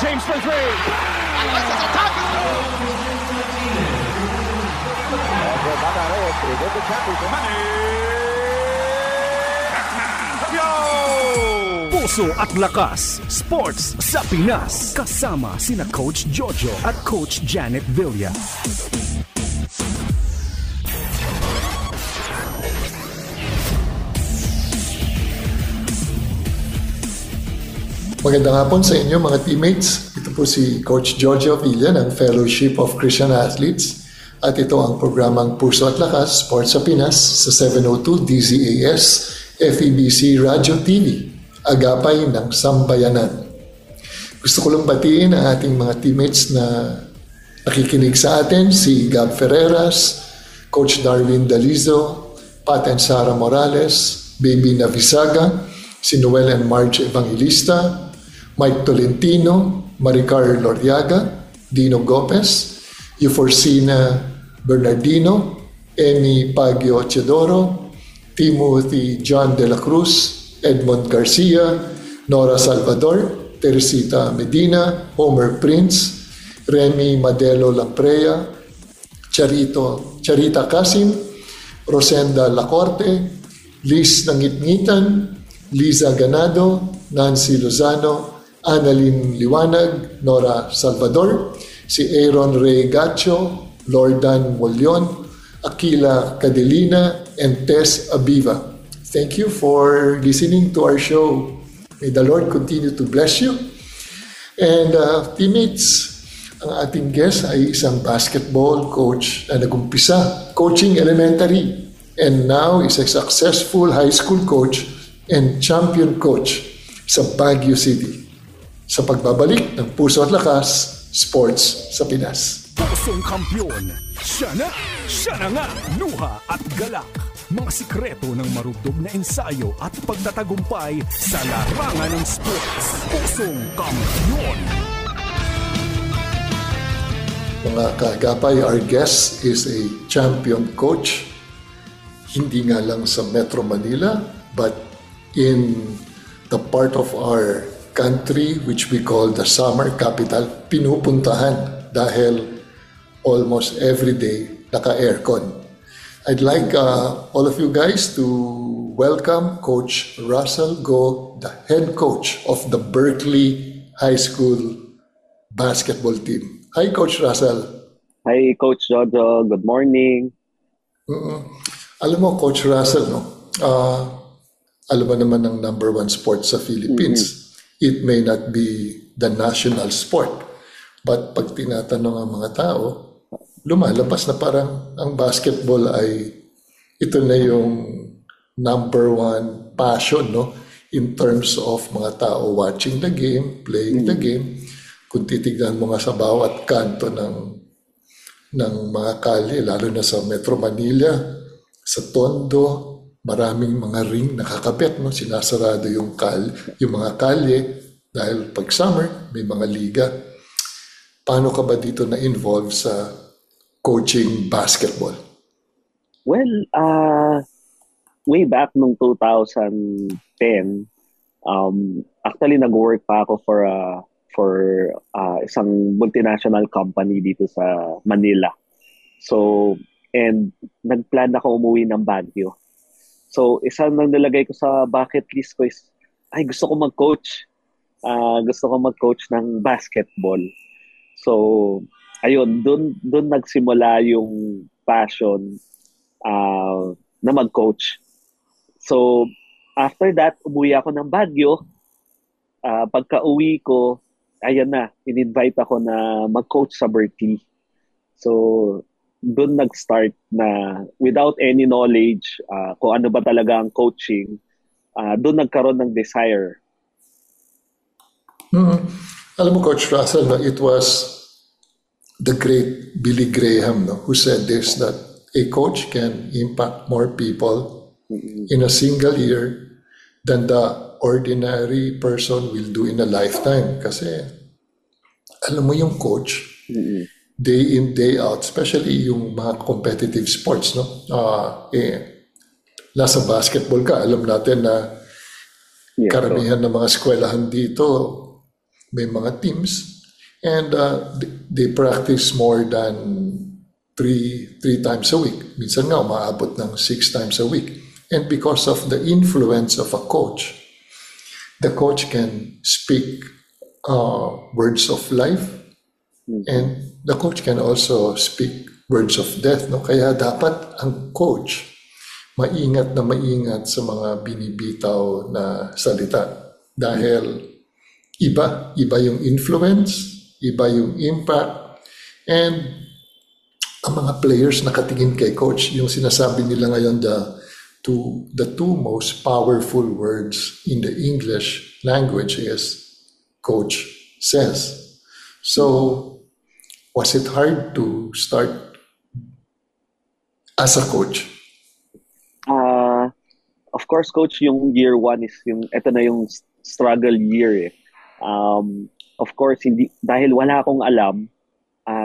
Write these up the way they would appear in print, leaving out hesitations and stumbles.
James for three. Puso at Lakas, Sports sa Pinas. Kasama sina Coach Jojo at Coach Janet Villa. Magandang hapon sa inyo mga teammates. Ito po si Coach Jojo Villa ng Fellowship of Christian Athletes. At ito ang programang Puso at Lakas, Sports sa Pinas sa 702 DZAS, FEBC Radio TV, agapay ng Sambayanan. Gusto ko lang batiin ang ating mga teammates na nakikinig sa atin, si Gab Ferreras, Coach Darwin Dalizo, Pat and Sara Morales, Baby Navisaga, si Noel and Marge Evangelista, Mike Tolentino, Maricar Loriaga, Dino Gopez, Euforcina Bernardino, Amy Pagio Chedoro, Timothy John De La Cruz, Edmond Garcia, Nora Salvador, Teresita Medina, Homer Prince, Remy Madelo Lamprea, Charita Casim, Rosenda Lacorte, Liz Nangitngitan, Liza Ganado, Nancy Lozano, Annalyn Liwanag, Nora Salvador, si Aaron Ray Gacho, Lordan Molion, Aquila Cadelina, and Tess Abiva. Thank you for listening to our show. May the Lord continue to bless you. And teammates, ang ating guest ay isang basketball coach na nagumpisa coaching elementary and now is a successful high school coach and champion coach sa Baguio City. Sa pagbabalik ng Puso at Lakas, Sports sa Pinas. Pusong kampiyon, siya na nga, luha at galak. Mga sikreto ng marugdog na ensayo at pagtatagumpay sa larangan ng sports. Pusong kampiyon. Mga kaagapay, our guest is a champion coach. Hindi nga lang sa Metro Manila, but in the part of our country which we call the summer capital, pinupuntahan dahil almost every day naka-aircon. I'd like all of you guys to welcome Coach Russell Go, the head coach of the Berkeley High School basketball team. Hi, Coach Russell. Hi, Coach Jojo. Good morning. Alam mo, Coach Russell, no? Alam mo naman ang number one sport sa Philippines. It may not be the national sport, but pag tinatanong ang mga tao, lumalabas na parang ang basketball ay ito na yung number one passion, no? In terms of mga tao watching the game, playing the game. Kung titignan mo nga sa bawat kanto ng mga kalye, lalo na sa Metro Manila, sa Tondo, maraming mga ring nakakabit, no? Sinasarado yung mga kalye dahil pag summer may mga liga. Paano ka ba dito na-involve sa coaching basketball? Well, way back nung 2010, actually nag-work pa ako for isang multinational company dito sa Manila. So, and nagplan ako umuwi ng Baguio. So, isa nang nilagay ko sa bucket list ko is, gusto ko mag-coach. Gusto ko mag-coach ng basketball. So, ayun, dun nagsimula yung passion na mag-coach. So, after that, umuwi ako ng Baguio. Pagka-uwi ko, ayan na, in-invite ako na mag-coach sa Berkeley. So, doon nag-start na without any knowledge kung ano ba talaga ang coaching, doon nagkaroon ng desire. Alam mo, Coach Russell, no, it was the great Billy Graham, no, who said this, that a coach can impact more people in a single year than the ordinary person will do in a lifetime. Kasi alam mo yung coach, day in, day out, especially yung mga competitive sports, no? Nasa basketball ka, alam natin na karamihan ng mga eskwelahan dito, may mga teams, and they practice more than three times a week. Minsan nga, umaabot ng 6 times a week. And because of the influence of a coach, the coach can speak words of life, and the coach can also speak words of death. No? Kaya dapat ang coach maingat sa mga binibitaw na salita. Dahil iba yung influence, iba yung impact, and ang mga players nakatingin kay coach, yung sinasabi nila ngayon, the two most powerful words in the English language is coach says. So, was it hard to start as a coach? Of course, coach, yung year 1 is ito na yung struggle year. Of course, hindi dahil wala akong alam,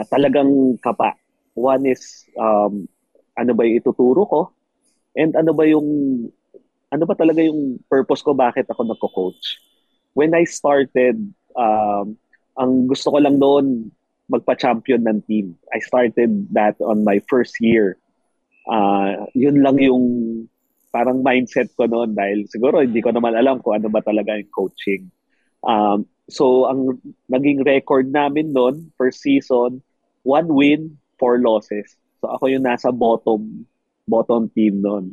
talagang kapa. One is ano ba yung ituturo ko, and ano ba talaga yung purpose ko, bakit ako nagko-coach. When I started, ang gusto ko lang doon magpa-champion ng team. I started that on my first year. Yun lang yung parang mindset ko noon, dahil siguro hindi ko naman alam kung ano ba talaga yung coaching. So ang naging record namin noon per season, 1 win, 4 losses. So ako yung nasa bottom team noon.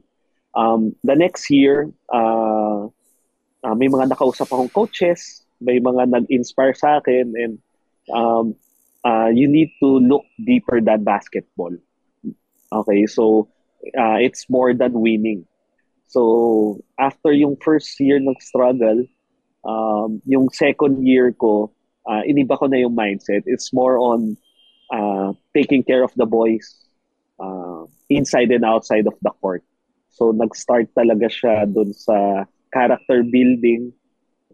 The next year, may mga nakausap akong coaches, may mga nag-inspire sa akin, and you need to look deeper than basketball. Okay, so it's more than winning. So after yung first year ng struggle, yung second year ko, iniba ko na yung mindset. It's more on taking care of the boys inside and outside of the court. So nag-start talaga siya dun sa character building,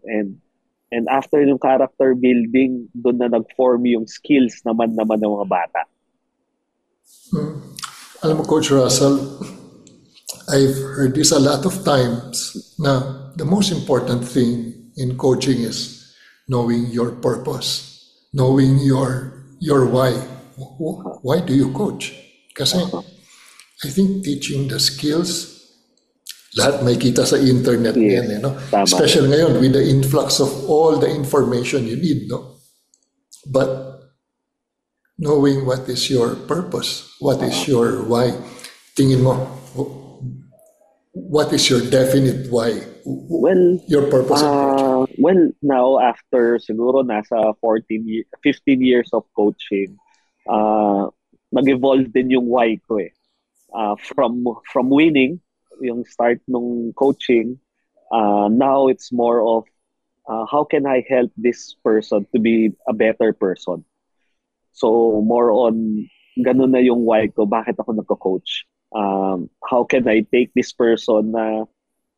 and after yung character building, dun na nag-form yung skills naman ng mga bata. Alam mo, Coach Russell, I've heard this a lot of times na the most important thing in coaching is knowing your purpose, knowing your why. Why do you coach? Kasi I think teaching the skills, lahat may kita sa internet yan, no? Especially ngayon with the influx of all the information you need, no? But knowing what is your purpose, what is your why, tingin mo, what is your definite why? Well, your purpose of coaching? Well, now after siguro nasa 15 years of coaching, nag-evolve din yung why ko eh. From winning, yung start nung coaching, now it's more of how can I help this person to be a better person? So more on ganun na yung why ko, bakit ako nagko-coach. How can I take this person na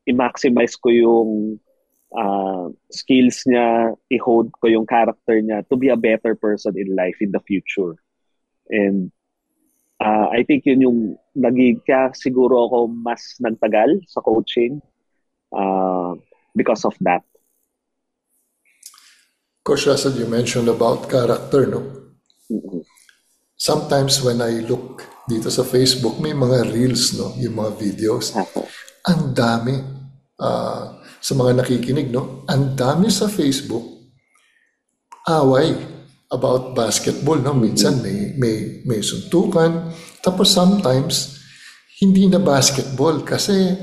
i-maximize ko yung skills niya, i-hold ko yung character niya to be a better person in life in the future. And I think yun yung kaya siguro ako mas nagtagal sa coaching because of that. Coach Russell, you mentioned about character, no? Mm-hmm. Sometimes when I look dito sa Facebook, may mga reels, no? Yung mga videos. Ang dami sa mga nakikinig, no? Ang dami sa Facebook away about basketball, no? Minsan may suntukan. Tapos sometimes hindi na basketball kasi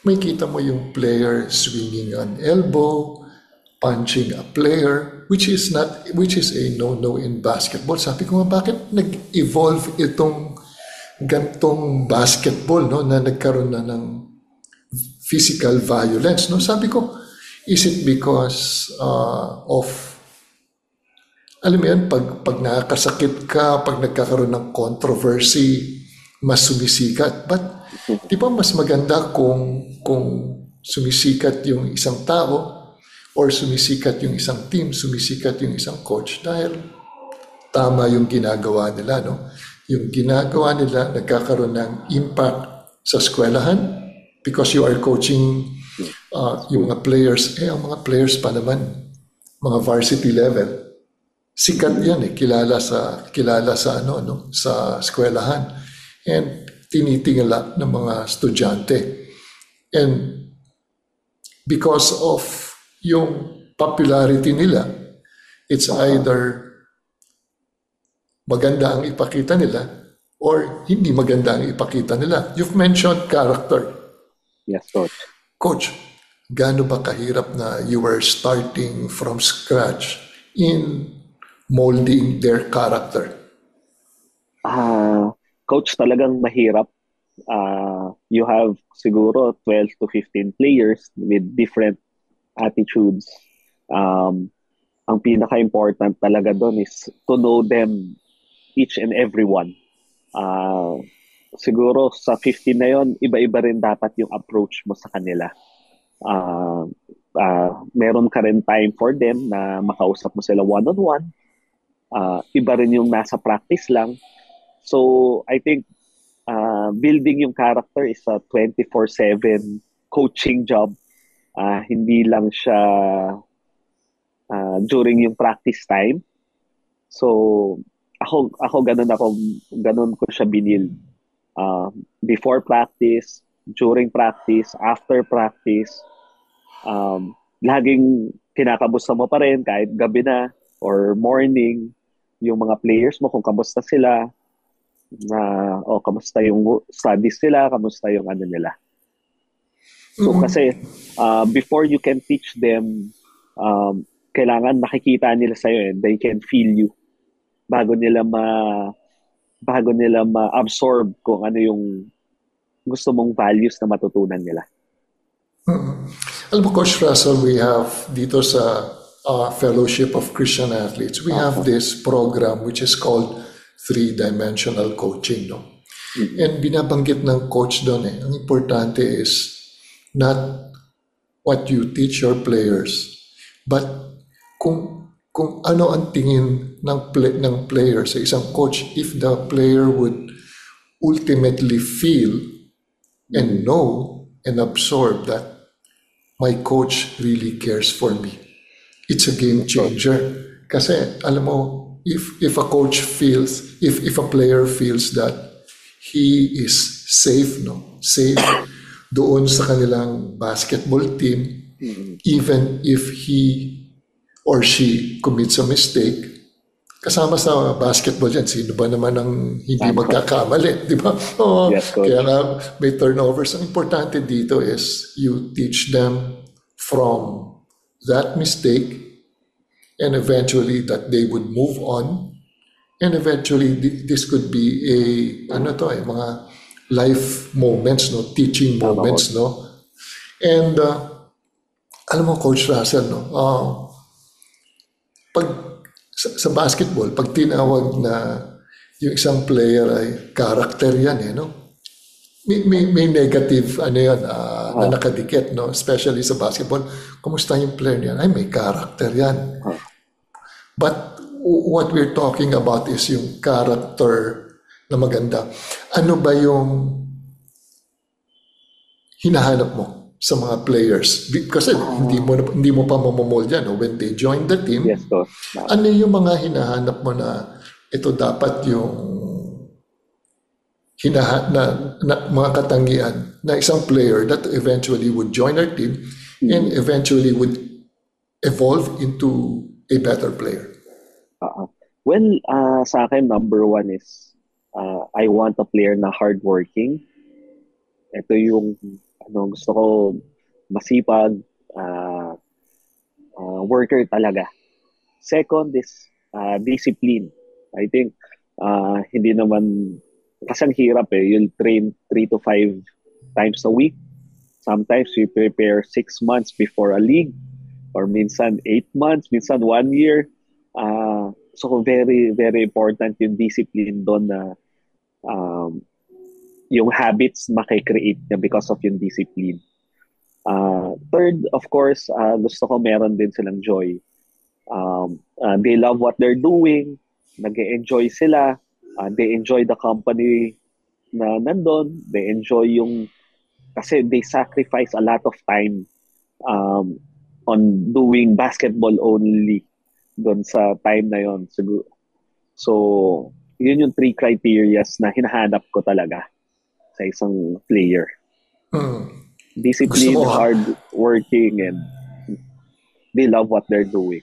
may kita mo yung player swinging an elbow, punching a player, which is a no-no in basketball. Sabi ko nga, bakit nag-evolve itong gantong basketball, no, na nagkaroon na ng physical violence, no? Sabi ko, is it because of, alam mo yan, pag nakakasakit ka, pag nagkakaroon ng controversy, mas sumisikat. But di ba mas maganda kung sumisikat yung isang tao or sumisikat yung isang team, sumisikat yung isang coach, dahil tama yung ginagawa nila, no? Yung ginagawa nila nagkakaroon ng impact sa eskwelahan because you are coaching yung mga players. Ang mga players pa naman, mga varsity level, sikat yan eh, kilala sa ano no, sa eskwelahan. And tinitingala ng mga estudyante. And because of yung popularity nila, it's either maganda ang ipakita nila or hindi maganda ang ipakita nila. You've mentioned character. Yes, Coach. Coach, gaano ba kahirap na you were starting from scratch in molding their character? Coach, talagang mahirap. You have siguro 12 to 15 players with different attitudes. Ang pinaka-important talaga doon is to know them, each and every one. Siguro sa 15 na yon, iba-iba rin dapat yung approach mo sa kanila. Meron ka rin time for them na makausap mo sila one-on-one. Iba rin yung nasa practice lang. So, I think building yung character is a 24/7 coaching job. Hindi lang siya during yung practice time. So, ako ganun ko siya binil. Before practice, during practice, after practice, laging kinakamusta mo pa rin kahit gabi na or morning yung mga players mo kung kamusta sila, kamusta yung studies nila, kamusta yung ano nila. So kasi before you can teach them, kailangan nakikita nila sa'yo and they can feel you bago nila ma-absorb kung ano yung gusto mong values na matutunan nila. Alam mo, Coach Russell, we have dito sa Fellowship of Christian Athletes, we have this program which is called 3-dimensional coaching. No? And binabanggit ng coach doon ang importante is not what you teach your players, but kung ano ang tingin ng player sa isang coach, if the player would ultimately feel and know and absorb that my coach really cares for me. It's a game changer. Kasi alam mo, if a coach feels, if a player feels that he is safe doon sa kanilang basketball team, even if he or she commits a mistake, kasama sa basketball yan, sino ba naman ang hindi magkakamali, di ba? Yes, kaya nga may turnovers. Ang importante dito is you teach them from that mistake and eventually that they would move on, and eventually this could be mga life moments, no, teaching moments, no. And alam mo, Coach Russell, no, pag sa basketball, pag tinawag na yung isang player ay character yan, no, may negative na nakadikit, no, especially sa basketball. Kumusta yung player niyan? Ay, may character yan. But what we're talking about is yung character na maganda. Ano ba yung hinahanap mo sa mga players? Kasi hindi mo pa mamomold yan. No? When they join the team, yes, ano yung mga hinahanap mo na ito dapat yung mga katangian na isang player that eventually would join our team and eventually would evolve into a better player? Well, sa akin, number one is I want a player na hardworking. Ito yung gusto ko, masipag, worker talaga. Second is discipline. I think hindi naman, kasi ang hirap you'll train 3 to 5 times a week. Sometimes we prepare 6 months before a league, or minsan 8 months, minsan 1 year. So very, very important yung discipline doon na yung habits makikreate niya because of yung discipline. Third, of course, gusto ko meron din silang joy. They love what they're doing, nag-enjoy sila, they enjoy the company na nandun, they enjoy kasi they sacrifice a lot of time on doing basketball only doon sa time na yon siguro. So, yun yung 3 criterias na hinahanap ko talaga sa isang player. Discipline, hard working, and they love what they're doing.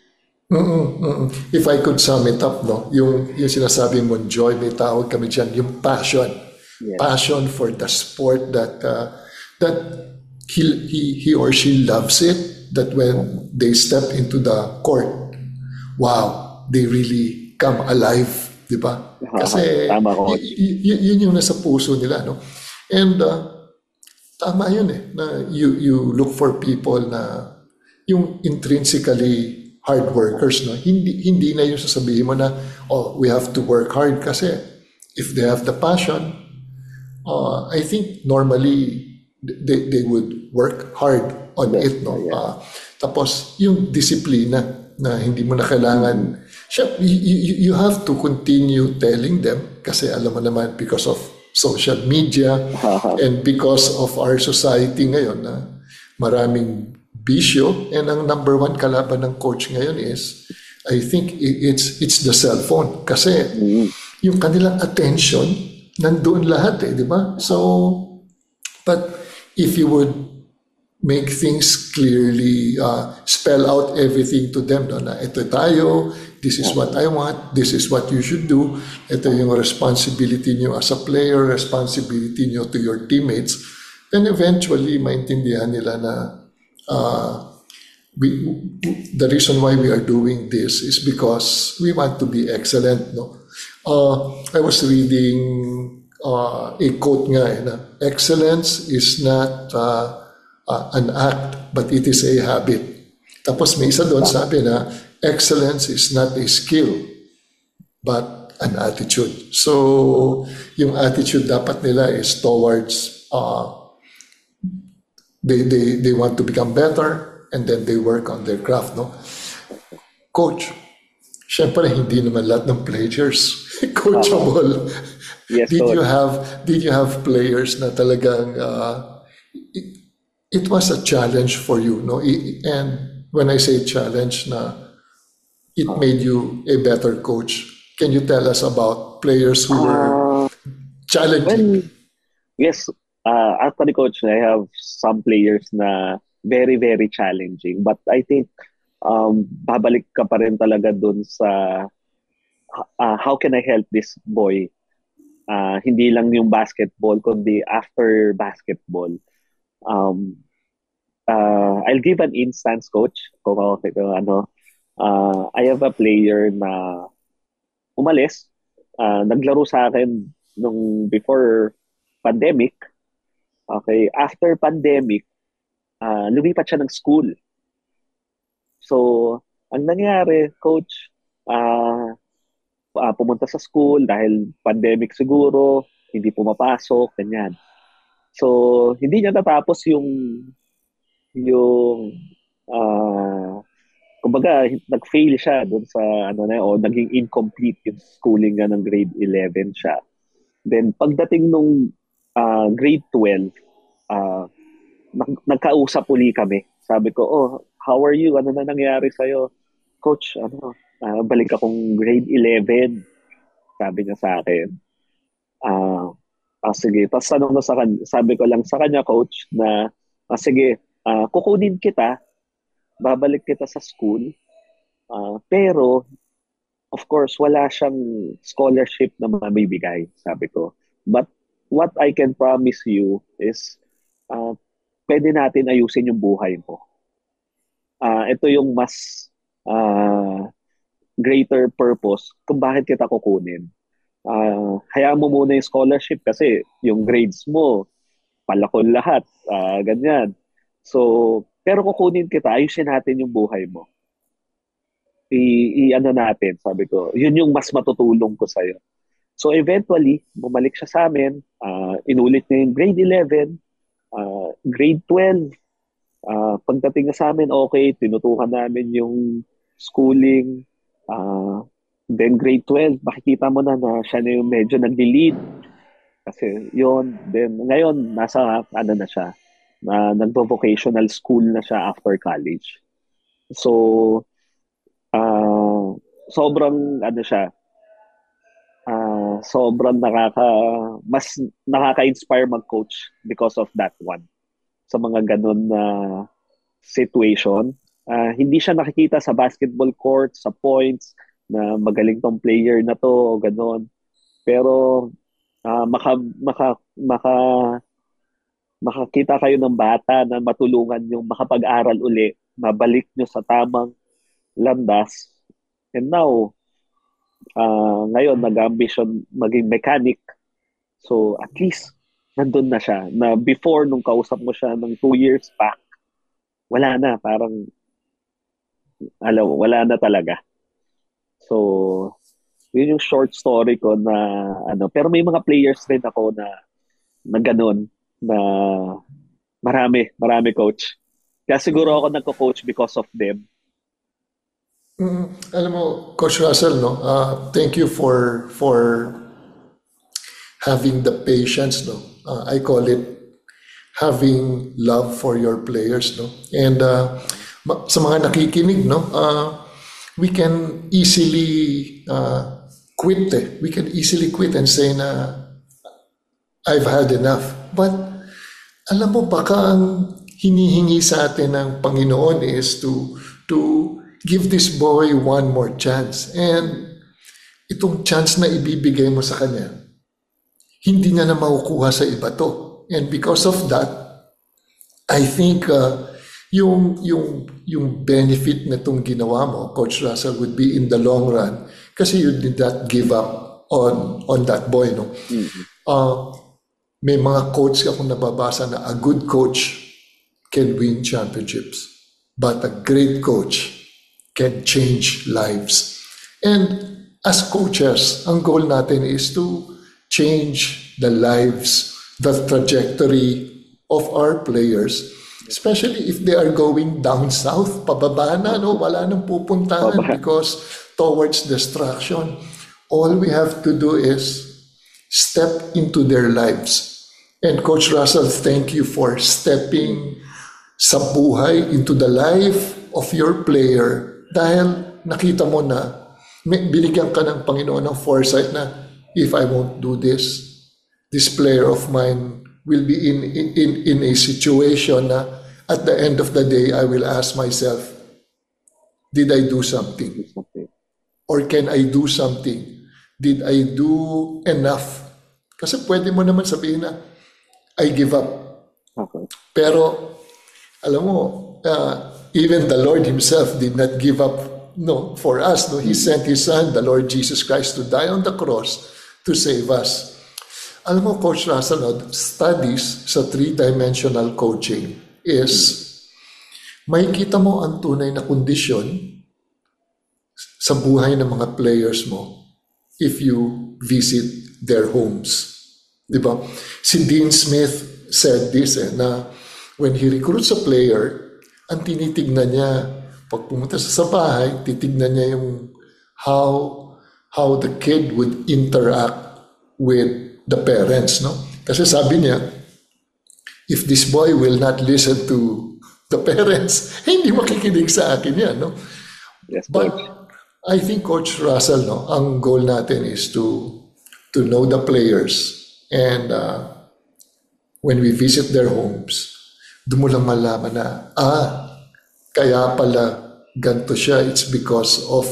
If I could sum it up, no, yung sinasabi mo, Joy, may tawag kami dyan, yung passion. Yes. Passion for the sport that he or she loves it, that when they step into the court, wow, they really come alive, di ba? Kasi yun yung nasa puso nila, no? And tama yun na you look for people na yung intrinsically hard workers, no? Hindi na yung sasabihin mo na, oh, we have to work hard kasi if they have the passion, I think normally they would work hard on it, no? Tapos yung disiplina na hindi mo na kailangan, you have to continue telling them kasi alam mo naman because of social media and because of our society ngayon na maraming bisyo, and ang number 1 kalaban ng coach ngayon is, I think it's the cellphone kasi yung kanilang attention nandoon lahat di ba? So, but if you would make things clearly, spell out everything to them, no, na ito tayo, this is what I want, this is what you should do, ito yung responsibility nyo as a player, responsibility nyo to your teammates, then eventually maintindihan nila na the reason why we are doing this is because we want to be excellent, no? I was reading a quote nga na excellence is not an act, but it is a habit. Tapos may isa doon sabi na excellence is not a skill, but an attitude. So yung attitude dapat nila is towards they want to become better, and then they work on their craft, no? Coach, syempre hindi naman lahat ng players coachable. Yes, did you have players na talagang it was a challenge for you, no? And when I say challenge, na it made you a better coach. Can you tell us about players who were challenging? Yes, actually, coach, I have some players na very, very challenging. But I think babalik ka pa rin talaga dun sa how can I help this boy? Hindi lang yung basketball, kundi after basketball. I'll give an instance, coach. Kung I have a player na umalis, naglaro sa akin nung before pandemic. Okay, after pandemic, lumipat siya ng school. So, ang nangyari, coach, pumunta sa school dahil pandemic siguro, hindi pumapasok, ganyan. So, hindi niya natapos yung kumbaga, nag-fail siya doon sa o naging incomplete yung schooling niya ng grade 11 siya. Then, pagdating nung grade 12, nagkausap uli kami. Sabi ko, oh, how are you? Ano na nangyari sa'yo? Coach, balik akong grade 11. Sabi niya sa akin. Sige. Tapos sabi ko lang sa kanya, coach, na sige, kukunin kita, babalik kita sa school, pero of course, wala siyang scholarship na mabibigay, sabi ko. But what I can promise you is pwede natin ayusin yung buhay mo. Ito yung mas greater purpose kung bakit kita kukunin. Hayaan mo muna yung scholarship kasi yung grades mo, palakol lahat, ganyan. So, pero kukunin kita, ayusin natin yung buhay mo. I-ano natin, sabi ko. Yun yung mas matutulong ko sa'yo. So, eventually, bumalik siya sa amin. Inulit niya yung grade 11, grade 12. Pagdating na sa amin, okay, tinutukan namin yung schooling. Then grade 12, makikita mo na siya na yung medyo nag-lead. Kasi yun. Then ngayon, nasa na siya. Nagvo-vocational school na siya after college. So, sobrang ano siya, sobrang mas nakaka-inspire mag-coach because of that one. Sa mga ganun na situation, hindi siya nakikita sa basketball court, sa points, na magaling tong player na to, o ganun. Pero, makakita kayo ng bata na matulungan yung makapag-aral uli, mabalik nyo sa tamang landas. And now, ngayon, nag-ambition maging mechanic. So, at least, nandun na siya. Na before, nung kausap mo siya ng 2 years back, wala na. Parang, wala na talaga. So, yun yung short story ko na, pero may mga players rin ako na ganun, na marami, coach. Kaya siguro ako nagko-coach because of them. Alam mo, Coach Russell, no, thank you for having the patience, no. I call it having love for your players, no. And sa mga nakikinig, no, we can easily quit. We can easily quit and say na I've had enough. But alam mo, baka ang hinihingi sa atin ng Panginoon is to give this boy one more chance. And itong chance na ibibigay mo sa kanya, hindi na makukuha sa iba to. And because of that, I think yung benefit na itong ginawa mo, Coach Russell, would be in the long run. Kasi you did not give up on that boy, no? May mga coach akong nababasa na a good coach can win championships, but a great coach can change lives. And as coaches, ang goal natin is to change the lives, the trajectory of our players, especially if they are going down south, pababa na, no? Wala nang pupuntahan because towards destruction. All we have to do is step into their lives. And Coach Russell, thank you for stepping sa buhay into the life of your player dahil nakita mo na binigyan ka ng Panginoon ng foresight na if I won't do this, this player of mine will be in a situation na at the end of the day, I will ask myself, did I do something? Or can I do something? Did I do enough? Kasi pwede mo naman sabihin na, I give up. Okay. Pero, alam mo, even the Lord Himself did not give up, no, for us. No, He sent His Son, the Lord Jesus Christ, to die on the cross to save us. Alam mo, Coach Russell, no, studies sa 3-dimensional coaching is, makikita mo ang tunay na kondisyon sa buhay ng mga players mo if you visit their homes. Diba? Si Dean Smith said this, na when he recruits a player, ang tinitignan niya, pag pumunta sa bahay, titignan niya yung how the kid would interact with the parents, no? Kasi sabi niya, if this boy will not listen to the parents, hindi makikinig sa akin yan, no? Yes, but I think, Coach Russell, no, ang goal natin is to know the players. And when we visit their homes, doon mo lang malaman na, kaya pala ganito siya. It's because of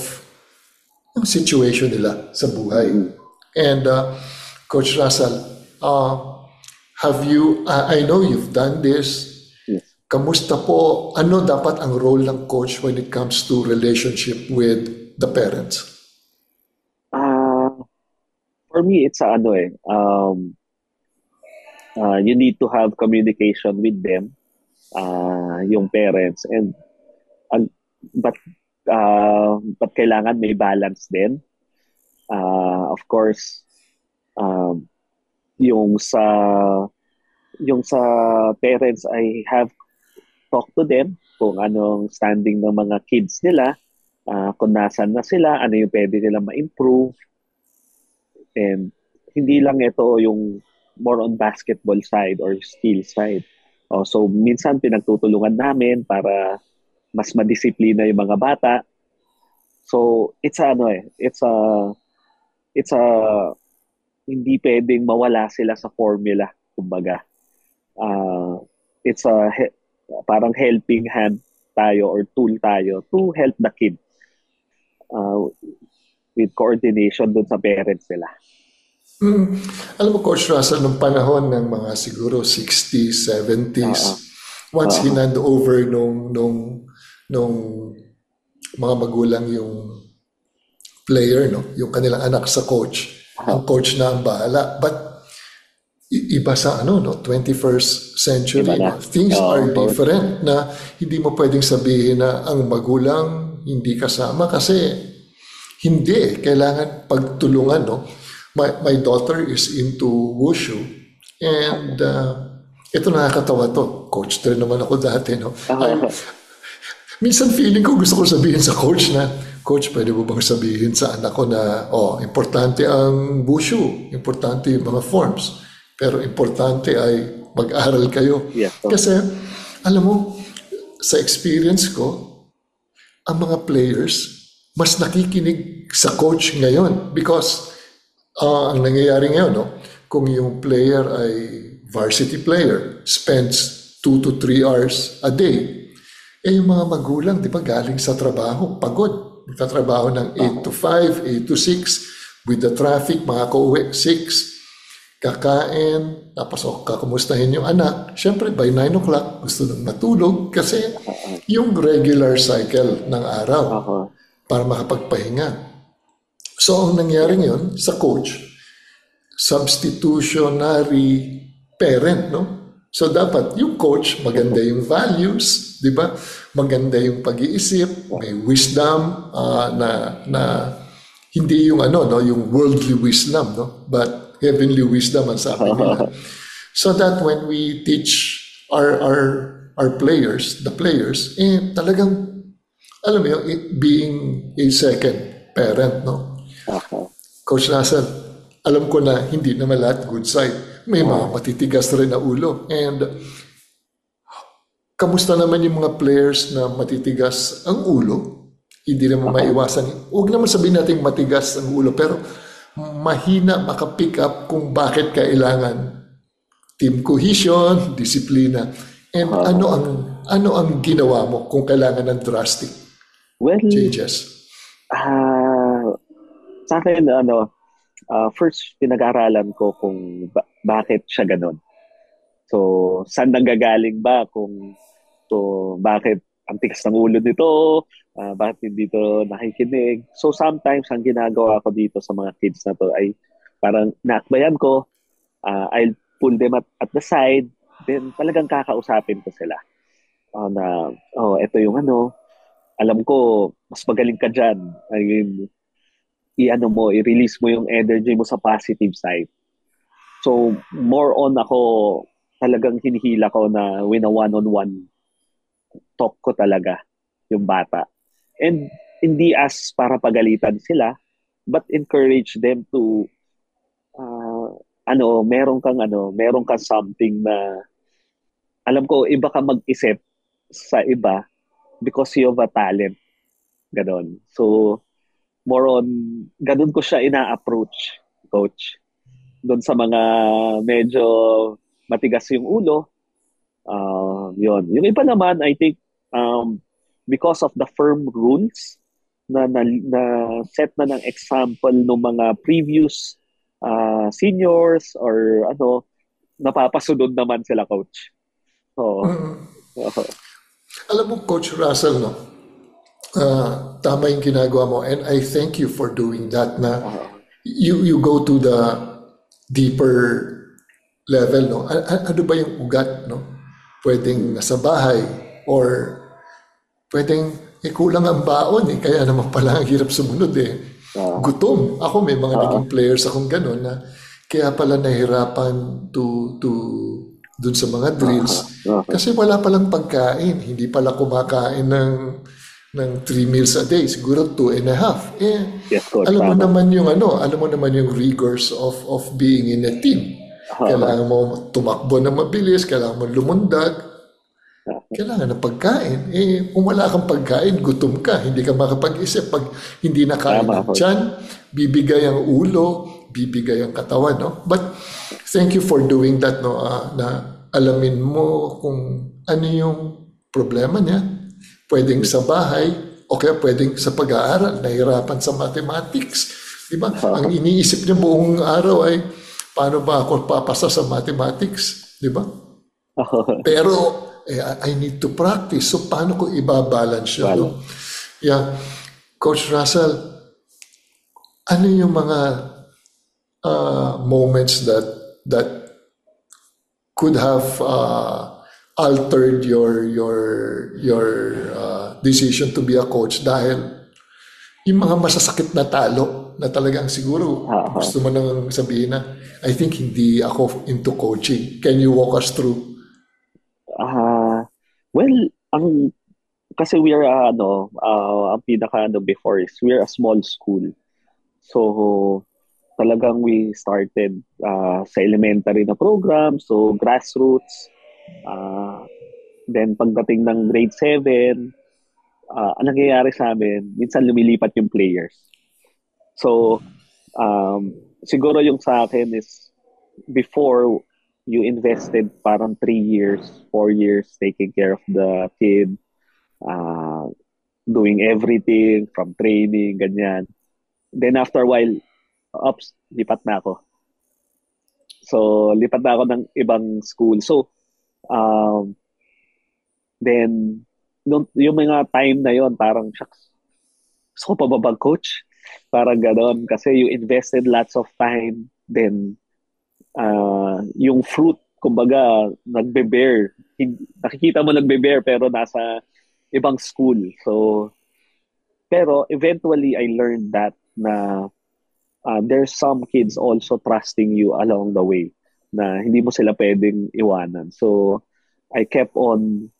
yung situation nila sa buhay. And Coach Russell, have you, I know you've done this. Yes. Kamusta po, ano dapat ang role ng coach when it comes to relationship with the parents? For me, it's you need to have communication with them, yung parents, and but kailangan may balance din. Of course, yung sa parents, I have talked to them kung anong standing ng mga kids nila, kung nasan na sila, ano yung pwede nila ma-improve. And hindi lang ito yung more on basketball side or skill side. So minsan pinagtutulungan namin para mas madisiplina yung mga bata. So, it's a hindi pwedeng mawala sila sa formula, kumbaga. It's a parang helping hand tayo or tool tayo to help the kid with coordination dun sa parents nila. Alam mo, Coach Russell, nung panahon ng mga siguro 60s, 70s, once hinand over nung mga magulang yung player, no, yung kanilang anak sa coach, ang coach na ang bahala. But iba sa 21st century, no? Things are different, na hindi mo pwedeng sabihin na ang magulang hindi kasama kasi hindi, kailangan pagtulungan, no? My daughter is into wushu, and ito nakakatawa to. Coach din naman ako dati, no? Minsan feeling ko gusto ko sabihin sa coach na, Coach, pwede mo bang sabihin sa anak ko na, importante ang wushu, importante yung mga forms, pero importante ay mag-aral kayo. Yes, kasi, alam mo, sa experience ko, ang mga players, mas nakikinig sa coach ngayon because ang nangyayari ngayon, no, kung yung player ay varsity player, spends 2 to 3 hours a day, yung mga magulang, di ba, galing sa trabaho, pagod. Magtatrabaho ng 8 to 5, 8 to 6, with the traffic, makaka-uwi 6, kakain, tapos kakamustahin yung anak. Siyempre, by 9 o'clock, gusto nang matulog kasi yung regular cycle ng araw para makapagpahinga. So, ang nangyari ngayon sa coach, substitutionary parent, no? So, dapat yung coach, maganda yung values, di ba? Maganda yung pag-iisip, may wisdom na hindi yung yung worldly wisdom, no? But heavenly wisdom ang sabi nila. So that when we teach our players, the players, talagang, alam mo yung being a second parent, no? Coach Russell, alam ko na hindi naman lahat good side. May mga matitigas rin na ulo. And kamusta naman yung mga players na matitigas ang ulo? Hindi naman maiwasan. Huwag naman sabihin natin matigas ang ulo, pero mahina makapick up kung bakit kailangan team cohesion, disiplina. And ano ang ginawa mo kung kailangan ng drastic changes? Sa akin, first, pinag-aralan ko kung bakit siya ganun. So, saan nanggagaling ba? Bakit ang tigas ng ulo nito? Bakit hindi ito nakikinig? So, sometimes, ang ginagawa ko dito sa mga kids na to ay parang naakbayan ko. I'll pull them at the side. Then, talagang kakausapin ko sila. Ito yung alam ko, mas magaling ka dyan. I-release mo yung energy mo sa positive side. So, more on ako, talagang hinihila ko na win a one-on-one talk ko talaga yung bata. And hindi as para pagalitan sila, but encourage them to, meron kang something na, alam ko, iba ka mag-isip sa iba because you have a talent. Ganon. So, more on, ganun ko siya ina-approach, coach. Doon sa mga medyo matigas yung ulo, yun. Yung iba naman, I think, because of the firm rules na set na ng example ng mga previous seniors or napapasunod naman sila, coach. So, alam mo, Coach Russell, no? Tama yung ginagawa mo, and I thank you for doing that na you go to the deeper level, no? Ano ba yung ugat, no? Pwedeng nasa bahay or pwedeng kulang ang baon kaya naman pala ang hirap sumunod gutom. Ako may mga naging players akong gano'n na kaya pala nahirapan to dun sa mga drills kasi wala palang pagkain, hindi pala kumakain ng 3 meals a day, siguro 2.5. Yes, coach, alam mo naman yung rigors of being in a team. Kailangan mo tumakbo na mabilis, kailangan mo lumundag. kailangan ng pagkain. Kung wala kang pagkain, gutom ka. Hindi ka makapag-isip. Pag hindi nakain ng tiyan, bibigay ang ulo, bibigay ang katawan. No? But thank you for doing that. No? Na alamin mo kung ano yung problema niya. Pwedeng sa bahay, o kaya pwedeng sa pag-aaral. Nahirapan sa mathematics. Diba? Ang iniisip niya buong araw ay, paano ba ako papasa sa mathematics? Diba? Pero, I need to practice. So, paano ko ibabalance yun? No? Yeah. Coach Russell, ano yung mga moments that could have altered your decision to be a coach dahil yung mga masasakit na talo na talagang siguro gusto mo nang sabihin na I think hindi ako into coaching. Can you walk us through? Well, kasi we are ang pinaka before is we are a small school. So talagang we started sa elementary na program, so grassroots. Then pagdating ng grade 7, ang nangyayari sa amin, minsan lumilipat yung players. So siguro yung sa akin is before you invested parang 3 years, 4 years taking care of the kid, doing everything from training, ganyan. Then after a while, lipat na ako. So, lipat na ako ng ibang school. So, then, yung mga time na yon parang, shucks, gusto ko pa ba coach? Parang gano'n. Kasi you invested lots of time, then, yung fruit, kumbaga, nagbe-bear. Nakikita mo nagbe-bear pero nasa ibang school. So, pero eventually I learned that na there's some kids also trusting you along the way na hindi mo sila pwedeng iwanan. So, I kept on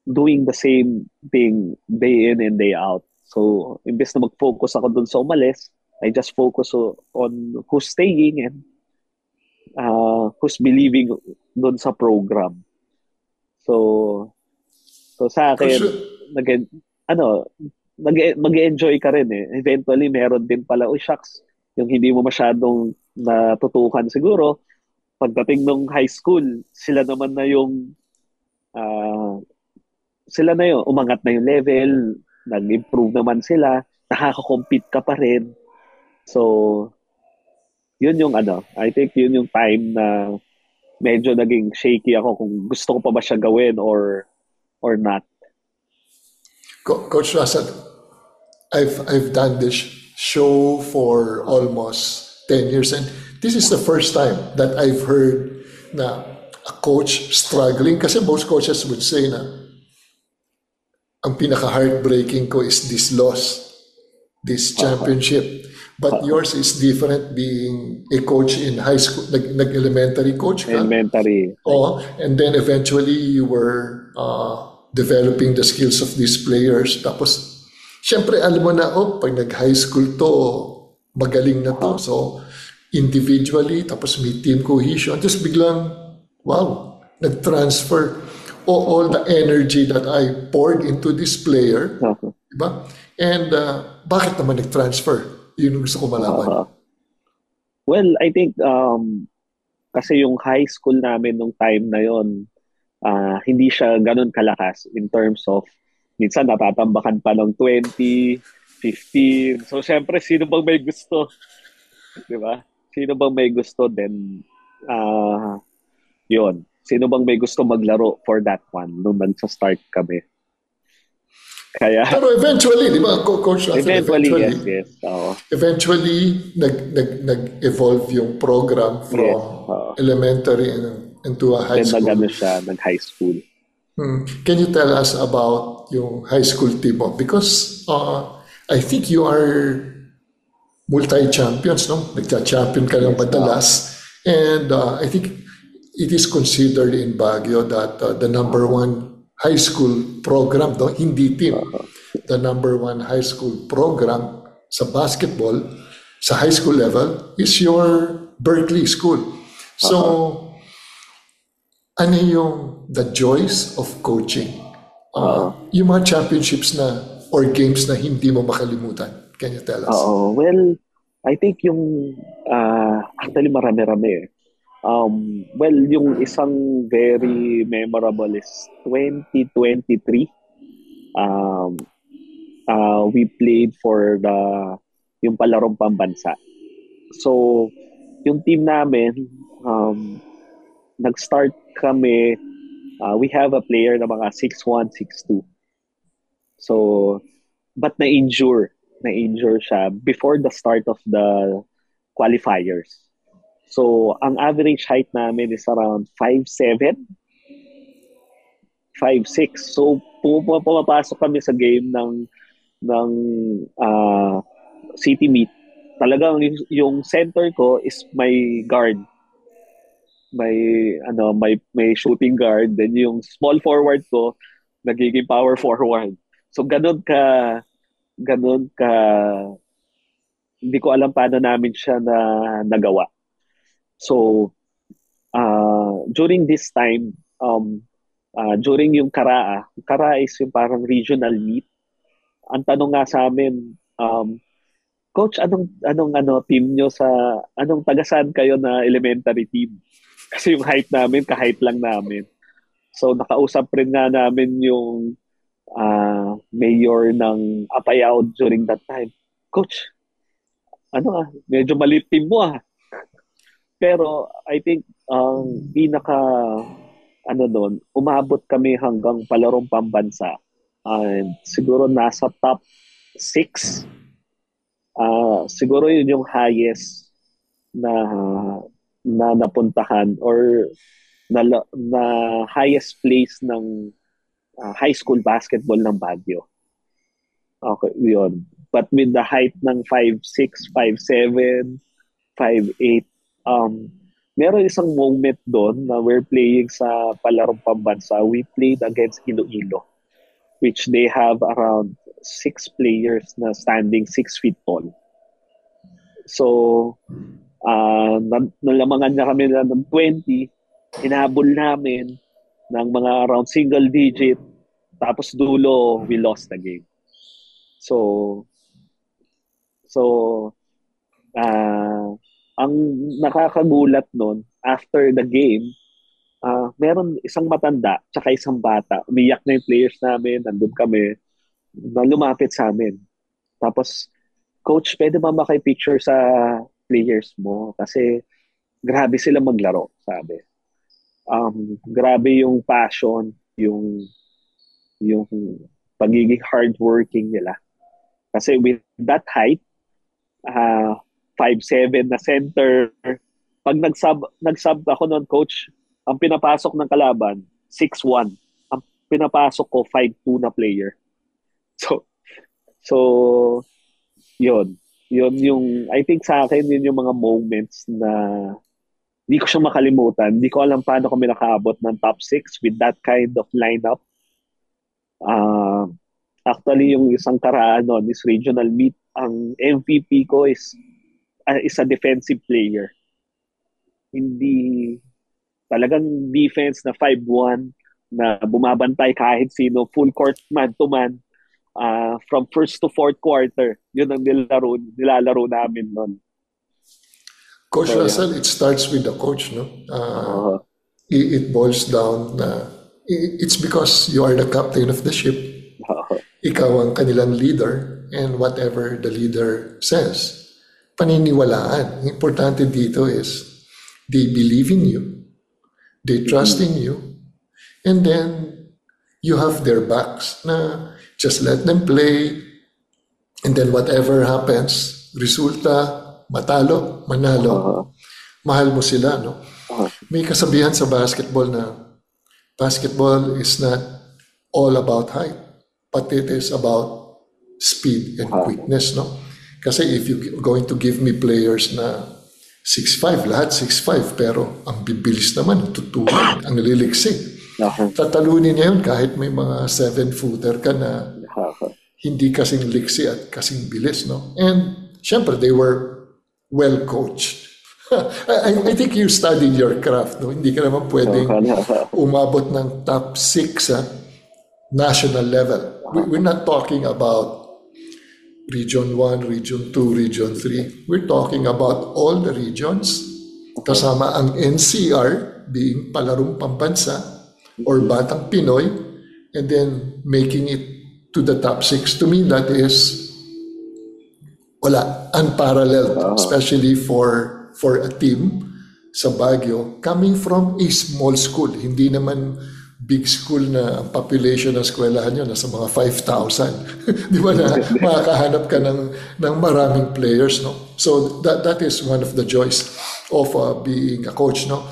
doing the same thing day in and day out. So, imbes na mag-focus ako dun sa umalis, I just focus on who's staying and who's believing doon sa program. So sa akin, mag-enjoy ka rin eh. Eventually, meron din pala, shucks, yung hindi mo masyadong natutukan siguro, pagdating ng high school, sila naman na yung umangat na yung level, nag-improve naman sila, nakaka-compete ka pa rin. So, yun yung I think yun yung time na medyo naging shaky ako kung gusto ko pa ba siya gawin or not. Coach Russell, I've done this show for almost 10 years and this is the first time that I've heard na a coach struggling kasi most coaches would say na ang pinaka-heartbreaking ko is this loss, this championship. But yours is different being a coach in high school, nag-elementary coach ka. Elementary. And then eventually you were developing the skills of these players. Tapos, syempre alam mo na, pag nag-high school to, magaling na to. So, individually, tapos may team cohesion. Tapos biglang, wow, nag-transfer all the energy that I poured into this player. Diba? And bakit naman nag-transfer? Yun yung gusto ko malaman. Well, I think kasi yung high school namin nung time na yon, hindi siya ganun kalakas in terms of minsan natatambakan pa ng 20, 15. So, syempre, sino bang may gusto? Di ba? Sino bang may gusto? Then, yun. Sino bang may gusto maglaro for that one nung nagsa-start kami? Kaya, pero eventually, di ba, Coach Russell? Eventually, yes. Eventually, nag-evolve yung program from elementary into a high school. Then nag-high school. Can you tell us about yung high school team mo? Because I think you are multi-champions, no? Nagcha-champion ka ng madalas. And I think it is considered in Baguio that the number one high school program, hindi team, the number one high school program sa basketball, sa high school level, is your Berkeley School. So, ano yung the joys of coaching? Yung mga championships na or games na hindi mo makalimutan. Can you tell us? Well, I think yung actually marami-rami eh. Well, yung isang very memorable is 2023. We played for yung palarong pambansa. So, yung team namin, nag-start kami, we have a player na mga 6'1", 6'2". So, but na-injure siya before the start of the qualifiers. So, ang average height namin is around 5'7", 5'6". So, pumapasok kami sa game ng city meet. Talagang yung center ko is my guard. May shooting guard, then yung small forward ko nagiging power forward. So ganun ka hindi ko alam paano namin siya nagawa. So during this time during yung Karaa is yung parang regional meet. Ang tanong nga sa amin, Coach, anong team nyo anong taga-saan kayo na elementary team? Kasi yung height namin, ka-height lang namin. So nakausap rin nga namin yung mayor ng Apayao during that time. Coach, medyo maliit team mo . Pero I think doon, umabot kami hanggang palarong pambansa. And siguro nasa top 6. Siguro yun yung highest na napuntahan or na highest place ng high school basketball ng Baguio. Okay, yun. But with the height ng 5'6", 5'7", 5'8", meron isang moment doon na we're playing sa palarong pambansa. We played against Iloilo, which they have around 6 players na standing 6 feet tall. So, nalamangan na kami ng 20, hinabol namin ng mga around single digit, tapos dulo, we lost the game. So ang nakakagulat nun, after the game, meron isang matanda tsaka isang bata. Umiyak na yung players namin, nandun kami, na lumapit sa amin. Tapos, Coach, pwede ba makipicture sa players mo? Kasi grabe sila maglaro, sabi. Grabe yung passion, yung pagiging hardworking nila. Kasi with that height, 5'7" na center, pag nag-sub ako noon, Coach, ang pinapasok ng kalaban, 6'1". Ang pinapasok ko, 5'2" na player. So yun yung, I think sa akin, yun yung mga moments na hindi ko siya makalimutan. Hindi ko alam paano kami nakaabot ng top 6 with that kind of lineup. Actually, yung isang Karaan noon, this regional meet, ang MVP ko is a defensive player. Hindi talagang defense na 5'1", na bumabantay kahit sino, full court man to man, from first to fourth quarter. Yun ang nilalaro namin noon. Coach Russell, it starts with the coach, no? It boils down na it's because you are the captain of the ship. Ikaw ang kanilang leader, and whatever the leader says, paniniwalaan. Importante dito is they believe in you, they trust in you, and then you have their backs na just let them play, and then whatever happens, resulta, matalo, manalo, mahal mo sila, no? May kasabihan sa basketball na basketball is not all about height, but it is about speed and quickness, no? Kasi if you're going to give me players na 6'5", lahat 6'5", pero ang bibilis naman, tutukan, ang liliksi. Tatalunin niya yun kahit may mga 7-footer ka na hindi kasing liksi at kasing bilis, no? And syempre, they were well coached. I think you studied your craft, no? Hindi ka naman pwedeng umabot ng top 6 national level. We're not talking about Region 1, Region 2, Region 3. We're talking about all the regions, kasama ang NCR being palarong pambansa or Batang Pinoy, and then making it to the top 6. To me, that is unparalleled, especially for a team sa Baguio coming from a small school. Hindi naman big school na ang population ng eskwelahan nyo nasa mga 5,000. Di ba na makakahanap ka ng maraming players, no? So that is one of the joys of being a coach, no?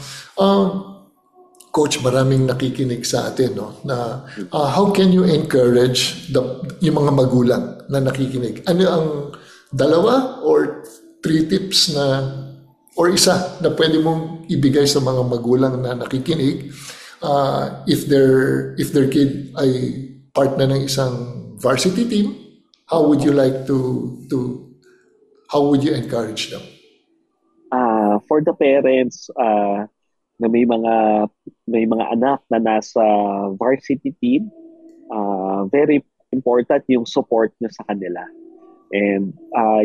Coach, maraming nakikinig sa atin, no? Na how can you encourage yung mga magulang na nakikinig? Ano ang 2 or 3 tips na or isa na pwede mong ibigay sa mga magulang na nakikinig if their kid ay part na ng isang varsity team, how would you encourage them? For the parents na may mga anak na nasa varsity team, very important yung support nyo sa kanila. And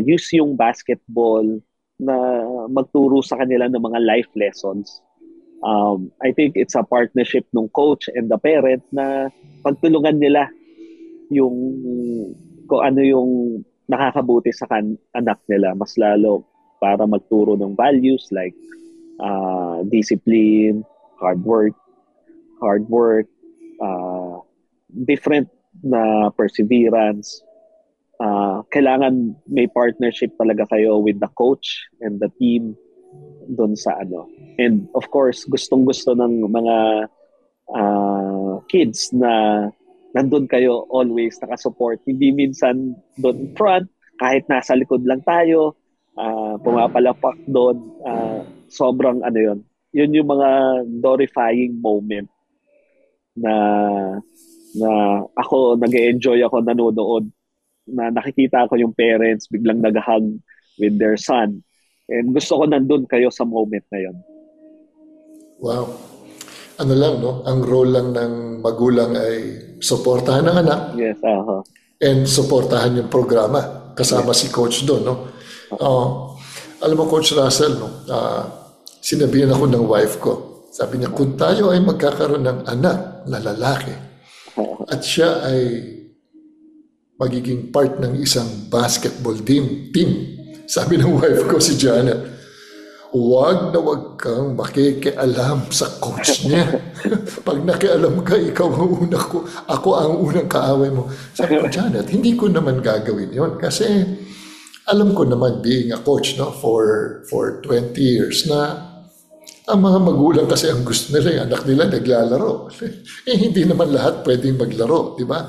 use yung basketball na magturo sa kanila ng mga life lessons. I think it's a partnership ng coach and the parent na pagtulungan nila yung kung ano yung nakakabuti sa anak nila, mas lalo para magturo ng values like discipline, hard work, different na perseverance. Kailangan may partnership talaga kayo with the coach and the team doon sa ano. And of course, gustong-gusto ng mga kids na nandun kayo always nakasupport. Hindi minsan doon front, kahit nasa likod lang tayo, pumapalapak doon. Sobrang ano yun. Yun yung mga glorifying moment na ako, nag-enjoy ako nanonood. Na nakikita ko yung parents biglang nag-hug with their son. And gusto ko nandun kayo sa moment na yun. Wow. Ano lang, no? Ang role lang ng magulang ay suportahan ng anak. Yes, and suportahan yung programa. Kasama si coach doon, no? Alam mo, Coach Russell, no? Sinabihan ako ng wife ko. Sabi niya, kung tayo ay magkakaroon ng anak na lalaki at siya ay magiging part ng isang basketball team. Sabi ng wife ko, si Janet, huwag na huwag kang makikialam sa coach niya. Pag nakialam ka, ikaw ang una ko. Ako ang unang kaaway mo. Sabi ko, Janet, hindi ko naman gagawin yon kasi alam ko naman being a coach, no, for 20 years na ang mga magulang kasi ang gusto nila, yung anak nila naglalaro. Hindi naman lahat pwedeng maglaro, di ba?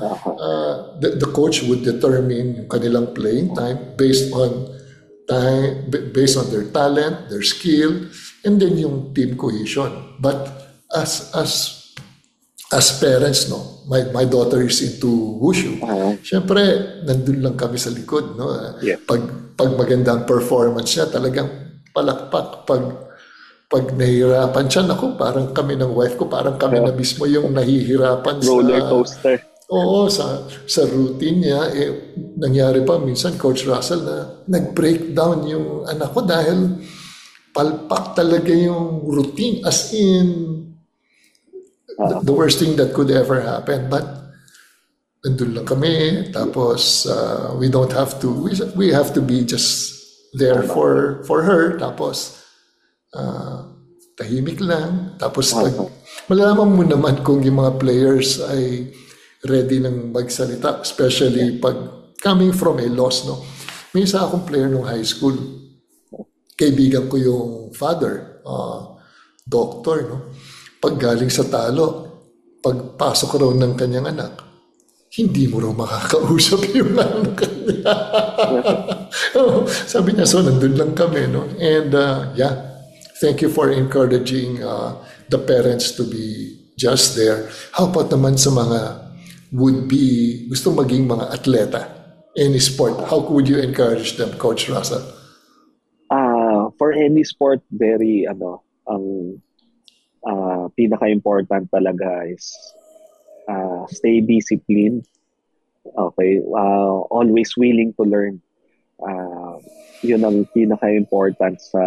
The coach would determine yung kanilang playing time based on their talent, their skill, and then yung team cohesion. But as parents, no, my daughter is into wushu. Siyempre, nandun lang kami sa likod, no. Yeah. Pag magandang performance niya, talagang palakpak. Pag nahihirapan siya, naku, parang kami ng wife ko, parang kami na mismo yung nahihirapan roller coaster. Oo, sa routine niya. Nangyari pa minsan, Coach Russell, na nag-breakdown yung anak ko dahil palpak talaga yung routine. As in, the worst thing that could ever happen. But, nandun lang kami. Tapos, we have to be just there for her. Tapos, tahimik lang. Tapos malalaman mo naman kung yung mga players ay ready nang magsalita, especially pag coming from a loss, no. May isa akong player nung high school. Kaibigan ko yung father, doctor, no. Pag galing sa talo, pagpasok raw ng kanyang anak, hindi mo raw makakausap yung anak niya. Sabi niya, so nandun lang kami, no. And thank you for encouraging the parents to be just there. How about naman sa mga would-be, gusto maging mga atleta, any sport? How would you encourage them, Coach Russell? for any sport, very ang pinaka-important talaga is stay disciplined. Okay, always willing to learn. Yun ang pinaka-important sa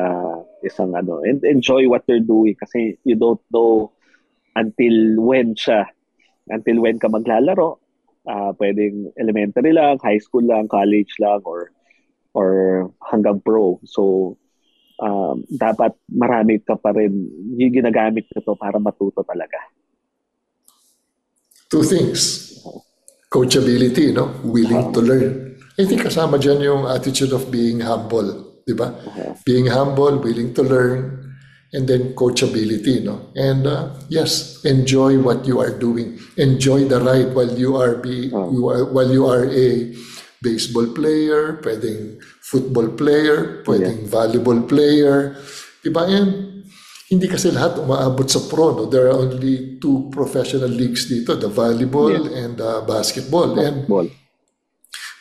isang and enjoy what you're doing kasi you don't know until when ka maglalaro. Pwedeng elementary lang, high school lang, college lang, or hanggang pro. So dapat marami ka pa rin yung ginagamit nito para matuto talaga. Two things. Coachability, willing to learn. I think kasama dyan yung attitude of being humble, di ba? Being humble, willing to learn, and then coachability, And yes, enjoy what you are doing. Enjoy the ride while you are a baseball player, pwedeng football player, pwedeng volleyball player, di ba? And hindi kasi lahat umaabot sa pro, There are only 2 professional leagues dito, the volleyball and basketball. And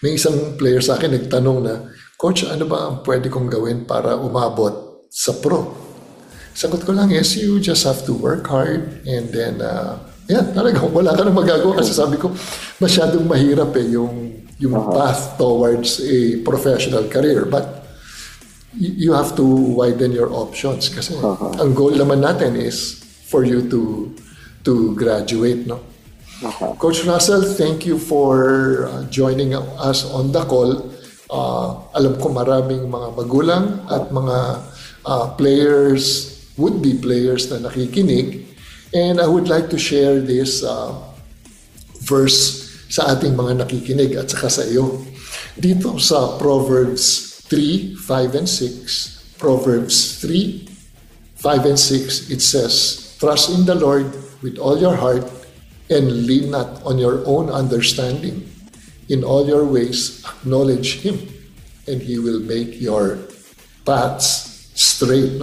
may isang player sa akin nagtanong na, Coach, ano ba ang pwede kong gawin para umabot sa pro? Sagot ko lang is, you just have to work hard and then, talagang wala ka na magagawa kasi sabi ko, masyadong mahirap yung path towards a professional career. But you have to widen your options kasi ang goal naman natin is for you to graduate, Coach Russell, thank you for joining us on the call. Alam ko maraming mga magulang at mga players, would-be players na nakikinig, and I would like to share this verse sa ating mga nakikinig at saka sa iyo. Dito sa Proverbs 3, 5, and 6. Proverbs 3, 5, and 6, it says, Trust in the Lord with all your heart and lean not on your own understanding. In all your ways, acknowledge Him, and He will make your paths straight.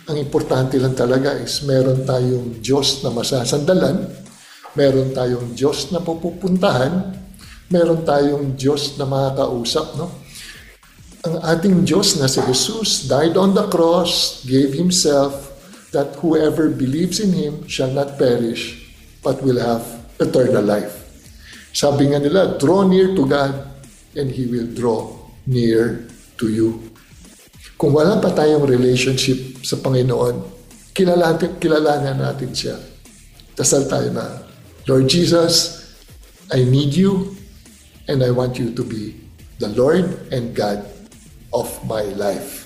Ang importante lang talaga is meron tayong Diyos na masasandalan, meron tayong Diyos na pupuntahan, meron tayong Diyos na makakausap, Ang ating Diyos na si Jesus died on the cross, gave Himself, that whoever believes in Him shall not perish, but will have eternal life. Sabi nga nila, draw near to God, and He will draw near to you. Kung wala pa tayong relationship sa Panginoon, kilalanin natin siya. Dasal tayo na, Lord Jesus, I need you, and I want you to be the Lord and God of my life.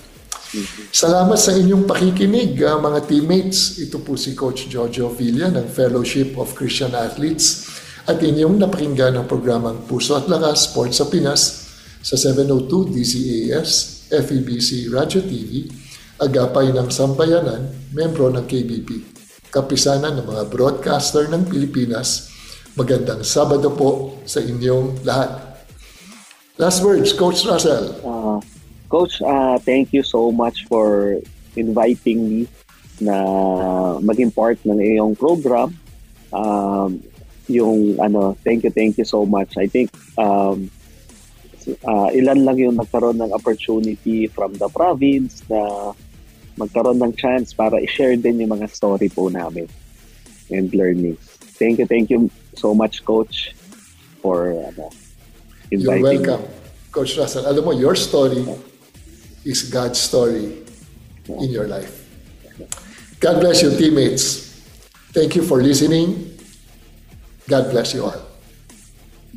Salamat sa inyong pakikinig, mga teammates. Ito po si Coach Jojo Villa ng Fellowship of Christian Athletes at inyong napakinggan ang programang Puso at Lakas Sports sa Pinas sa 702 DZAS, FEBC Radio TV, agapay ng Sambayanan, membro ng KBP, kapisanan ng mga broadcaster ng Pilipinas. Magandang Sabado po sa inyong lahat. Last words, Coach Russell. Coach, thank you so much for inviting me na maging part ng iyong program. Thank you so much. I think ilan lang yung nagkaroon ng opportunity from the province na magkaroon ng chance para i-share din yung mga story po namin and learnings. Thank you so much, Coach, for inviting me. You're welcome, Coach Russell. Alam mo, your story is God's story in your life. God bless you, teammates. Thank you for listening. God bless you all.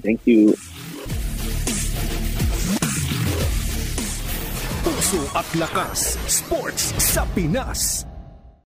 Thank you. Puso at Lakas Sports sa Pinas.